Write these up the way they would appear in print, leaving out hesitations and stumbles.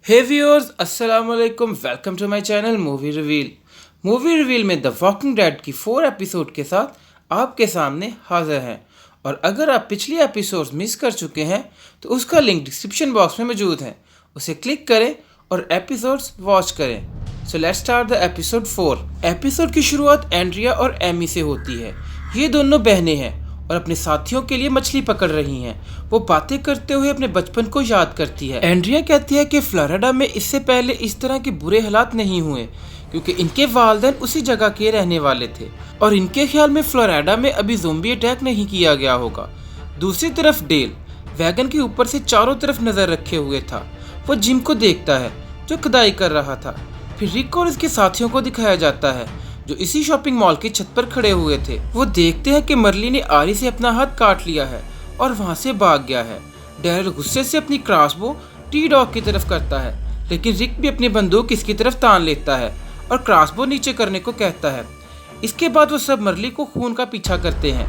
हे viewers, अस्सलाम वालेकुम। Welcome to my channel movie reveal. Movie reveal में द वॉकिंग डेड की 4 एपिसोड के साथ आपके सामने हाजिर हैं। और अगर आप पिछली एपिसोड्स मिस कर चुके हैं तो उसका लिंक डिस्क्रिप्शन बॉक्स में मौजूद है, उसे क्लिक करें और एपिसोड्स वॉच करें। So let's start the episode 4। Episode की शुरुआत एंड्रिया और एमी से होती है। ये दोनों बहनें हैं और अपने साथियों के लिए मछली पकड़ रही हैं। वो बातें करते हुए अपने बचपन को याद करती है। एंड्रिया कहती है कि फ्लोरिडा में इससे पहले इस तरह के बुरे हालात नहीं हुए क्योंकि इनके वालिदैन उसी जगह के रहने वाले थे और इनके ख्याल में फ्लोरिडा में अभी ज़ोंबी अटैक नहीं किया गया होगा। दूसरी तरफ डेल वैगन के ऊपर से चारों तरफ नजर रखे हुए था। वो जिम को देखता है जो खुदाई कर रहा था। फिर रिक और उसके साथियों को दिखाया जाता है जो इसी शॉपिंग मॉल की छत पर खड़े हुए थे। वो देखते हैं कि मर्ली ने आरी से अपना हाथ काट लिया है और वहां से भाग गया है। डैरल गुस्से से अपनी क्रॉसबो टी डॉग की तरफ करता है, लेकिन रिक भी अपनी बंदूक इसकी तरफ तान लेता है और क्रॉसबो नीचे करने को कहता है। इसके बाद वो सब मर्ली को खून का पीछा करते हैं।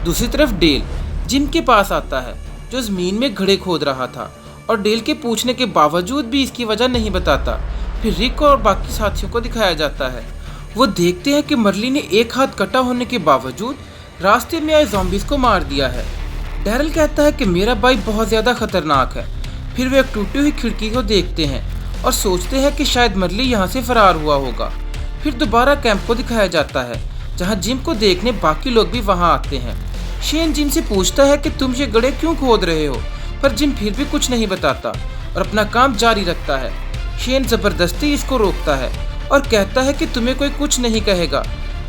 दूसरी तरफ डेल जिम के पास आता है जो जमीन में घड़े खोद रहा था और डेल के पूछने के बावजूद भी इसकी वजह नहीं बताता। फिर रिक और बाकी साथियों को दिखाया जाता है। वो देखते हैं कि मर्ली ने एक हाथ कटा होने के बावजूद रास्ते में आए ज़ॉम्बीज को मार दिया है। डैरल कहता है कि मेरा भाई बहुत ज़्यादा खतरनाक है। फिर वे एक टूटी हुई खिड़की को देखते हैं और सोचते हैं कि शायद मर्ली यहाँ से फरार हुआ होगा। फिर दोबारा कैंप को दिखाया जाता है जहाँ जिम को देखने बाकी लोग भी वहाँ आते हैं। शेन जिम से पूछता है कि तुम ये गड्ढे क्यों खोद रहे हो, पर जिम फिर भी कुछ नहीं बताता और अपना काम जारी रखता है। शेन ज़बरदस्ती इसको रोकता है और कहता है कि तुम्हें कोई कुछ नहीं कहेगा।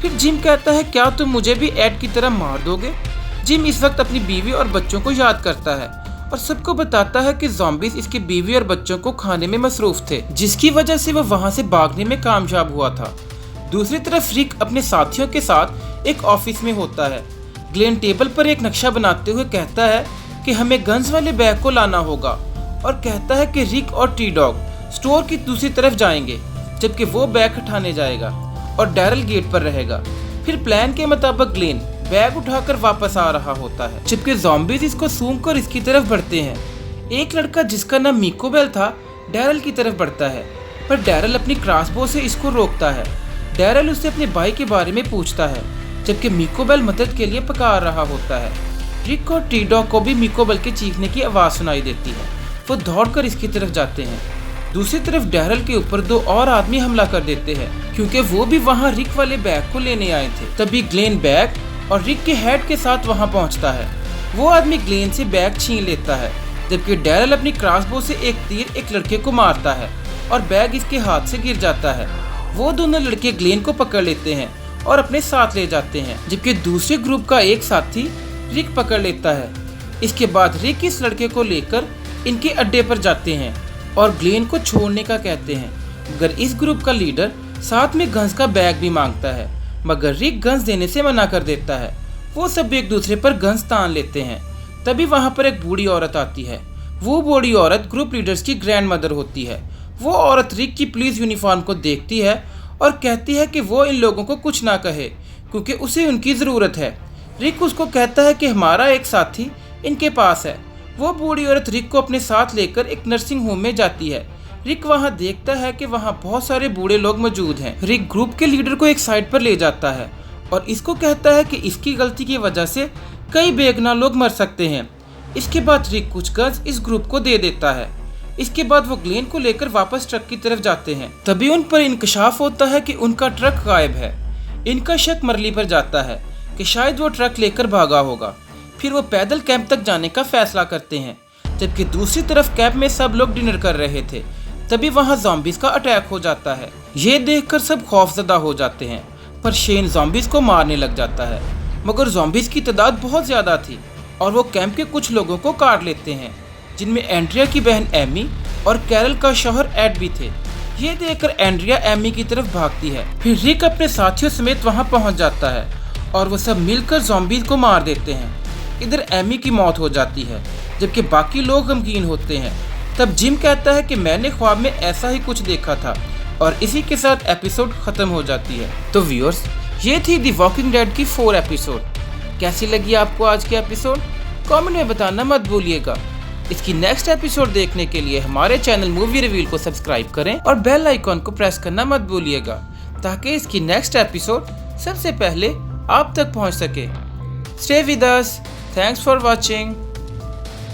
फिर जिम कहता है क्या तुम मुझे भी एड की तरह मार दोगे। जिम इस वक्त अपनी बीवी और बच्चों को याद करता है और सबको बताता है कि ज़ॉम्बीज इसकी बीवी और बच्चों को खाने में मसरूफ थे, जिसकी वजह से वो वहां से भागने में कामयाब हुआ था। दूसरी तरफ रिक अपने साथियों के साथ एक ऑफिस में होता है। ग्लेन टेबल पर एक नक्शा बनाते हुए कहता है कि हमें गन्स वाले बैग को लाना होगा और कहता है कि रिक और टी डॉग स्टोर की दूसरी तरफ जाएंगे जबकि वो बैग उठाने जाएगा और डैरल गेट पर रहेगा। फिर प्लान के मुताबिक ग्लेन बैग उठाकर वापस आ रहा होता है जबकि ज़ॉम्बीज इसको सूंघ कर इसकी तरफ बढ़ते हैं। एक लड़का जिसका नाम मिकोबेल था डैरल की तरफ बढ़ता है, पर डैरल अपनी क्रॉसबो से इसको रोकता है। डैरल उससे अपने भाई के बारे में पूछता है जबकि मिकोबेल मदद के लिए पुकार रहा होता है। रिक और टी डॉग को भी मिकोबेल के चीखने की आवाज़ सुनाई देती है। वो दौड़कर इसकी तरफ जाते हैं। दूसरी तरफ डैरल के ऊपर 2 और आदमी हमला कर देते हैं क्योंकि वो भी वहाँ रिक वाले बैग को लेने आए थे। तभी ग्लेन बैग और रिक के हेड के साथ वहाँ पहुँचता है। वो आदमी ग्लेन से बैग छीन लेता है जबकि डैरल अपनी क्रॉसबो से एक तीर एक लड़के को मारता है और बैग इसके हाथ से गिर जाता है। वो दोनों लड़के ग्लेन को पकड़ लेते हैं और अपने साथ ले जाते हैं जबकि दूसरे ग्रुप का एक साथी रिक पकड़ लेता है। इसके बाद रिक इस लड़के को लेकर इनके अड्डे पर जाते हैं और ग्लेन को छोड़ने का कहते हैं, मगर इस ग्रुप का लीडर साथ में गन्स का बैग भी मांगता है, मगर रिक गन्स देने से मना कर देता है। वो सब एक दूसरे पर गन्स तान लेते हैं। तभी वहाँ पर एक बूढ़ी औरत आती है। वो बूढ़ी औरत ग्रुप लीडर्स की ग्रैंड मदर होती है। वो औरत रिक की पुलिस यूनिफॉर्म को देखती है और कहती है कि वो इन लोगों को कुछ ना कहे क्योंकि उसे उनकी ज़रूरत है। रिक उसको कहता है कि हमारा एक साथी इनके पास है। वो बूढ़ी औरत रिक को अपने साथ लेकर एक नर्सिंग होम में जाती है। रिक वहाँ देखता है कि वहाँ बहुत सारे बूढ़े लोग मौजूद हैं। रिक ग्रुप के लीडर को एक साइड पर ले जाता है और इसको कहता है कि इसकी गलती की वजह से कई बेगुनाह लोग मर सकते हैं। इसके बाद रिक कुछ गन्स इस ग्रुप को दे देता है। इसके बाद वो ग्लेन को लेकर वापस ट्रक की तरफ जाते हैं। तभी उन पर इंकशाफ होता है कि उनका ट्रक गायब है। इनका शक मर्ली पर जाता है कि शायद वो ट्रक लेकर भागा होगा। फिर वो पैदल कैंप तक जाने का फैसला करते हैं जबकि दूसरी तरफ कैंप में सब लोग डिनर कर रहे थे। तभी वहाँ ज़ॉम्बीज का अटैक हो जाता है। ये देखकर सब खौफजदा हो जाते हैं, पर शेन ज़ॉम्बीज को मारने लग जाता है, मगर ज़ॉम्बीज की तादाद बहुत ज़्यादा थी और वो कैंप के कुछ लोगों को काट लेते हैं, जिनमें एंड्रिया की बहन एमी और कैरल का शौहर एड भी थे। ये देखकर एंड्रिया एमी की तरफ भागती है। फिर रिक अपने साथियों समेत वहाँ पहुँच जाता है और वो सब मिलकर ज़ॉम्बीज को मार देते हैं। इधर एमी की मौत हो जाती है जबकि बाकी लोग गमगीन होते हैं। तब जिम कहता है कि मैंने ख्वाब में ऐसा ही कुछ देखा था और इसी के साथ एपिसोड खत्म हो जाती है। तो व्यूअर्स, ये थी द वॉकिंग डेड की 4 एपिसोड। कैसी लगी आपको आज की एपिसोड? कमेंट में बताना मत भूलिएगा। इसकी नेक्स्ट एपिसोड देखने के लिए हमारे चैनल मूवी रिवील को सब्सक्राइब करें और बेल आइकॉन को प्रेस करना मत भूलिएगा ताकि इसकी नेक्स्ट एपिसोड सबसे पहले आप तक पहुंच सके। Stay with us, thanks for watching.